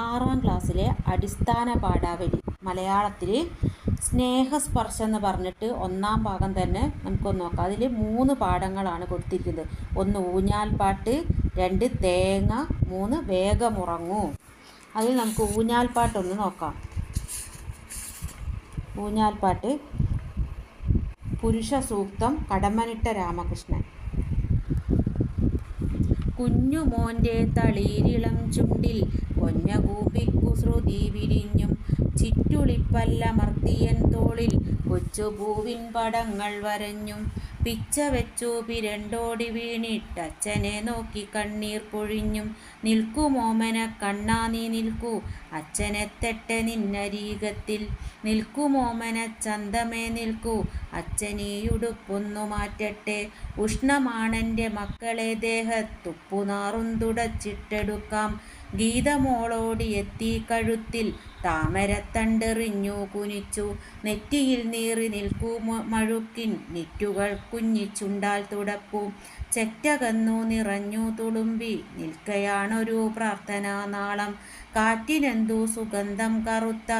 6ാം ക്ലാസ്സിലെ അടിസ്ഥാന പാഠാവലി മലയാളത്തിൽ സ്നേഹസ്പർശം എന്ന് പറഞ്ഞിട്ട് 1ാം ഭാഗം തന്നെ നമുക്കൊന്ന് നോക്കാം. അതിൽ 3 പാഠങ്ങളാണ് കൊടുത്തിരിക്കുന്നത്. 1 ഊഞ്ഞാൽപ്പാട്ട്, 2 തേങ്ങ, 3 വേഗമുറങ്ങൂ. അതിൽ നമുക്ക് ഊഞ്ഞാൽപ്പാട്ടൊന്ന് നോക്കാം. ഊഞ്ഞാൽപ്പാട്ട് പുരുഷ സൂക്തം കടമ്മനിട്ട രാമകൃഷ്ണൻ. കുഞ്ഞുമോൻ്റെ തളിരിളം ചുണ്ടിൽ കൊഞ്ഞകൂപ്പിക്കു ശ്രുതി വിരിഞ്ഞും ചിറ്റുളിപ്പല്ലമർത്തിയൻ തോളിൽ കൊച്ചുപൂവിൻ പടങ്ങൾ വരഞ്ഞും പിച്ച വെച്ചു പിരണ്ടോടി വീണിട്ടച്ഛനെ നോക്കി കണ്ണീർ പൊഴിഞ്ഞും നിൽക്കുമോമന കണ്ണാ നീ നിൽക്കൂ അച്ഛനെത്തട്ടെ നിന്നരീകത്തിൽ നിൽക്കുമോമന ചന്തമേ നിൽക്കൂ അച്ഛനീയുടുപ്പൊന്നു മാറ്റട്ടെ ഉഷ്ണമാണെൻ്റെ മക്കളെ ദേഹത്തുപ്പുനാറും തുടച്ചിട്ടെടുക്കാം ഗീതമോളോടി എത്തി കഴുത്തിൽ താമരത്തണ്ടെറിഞ്ഞു കുനിച്ചു നെറ്റിയിൽ നീറി നിൽക്കൂ മഴുക്കിൻ നിറ്റുകൾ കുഞ്ഞിച്ചുണ്ടാൽ തുടപ്പൂ ചെറ്റകന്നു നിറഞ്ഞു തുളുമ്പി നിൽക്കയാണൊരു പ്രാർത്ഥനാ നാളം കാറ്റിനെന്തു സുഗന്ധം കറുത്ത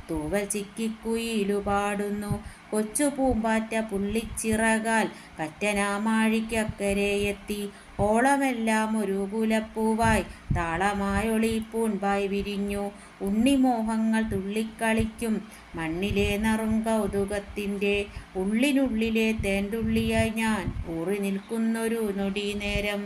തൂവൽ ചിക്കിക്കുയിലു പാടുന്നു കൊച്ചു പൂമ്പാറ്റ പുള്ളിച്ചിറകാൽ കറ്റനാമാഴിക്കക്കരെയെത്തി ഓളമെല്ലാം ഒരു കുലപ്പൂവായി താളമായൊളിപ്പൂൺപായി വിരിഞ്ഞു ഉണ്ണിമോഹങ്ങൾ തുള്ളിക്കളിക്കും മണ്ണിലെ നറും കൗതുകത്തിൻ്റെ ഉള്ളിനുള്ളിലെ തേൻതുള്ളിയായി ഞാൻ ഊറി നിൽക്കുന്നൊരു നൊടി നേരം.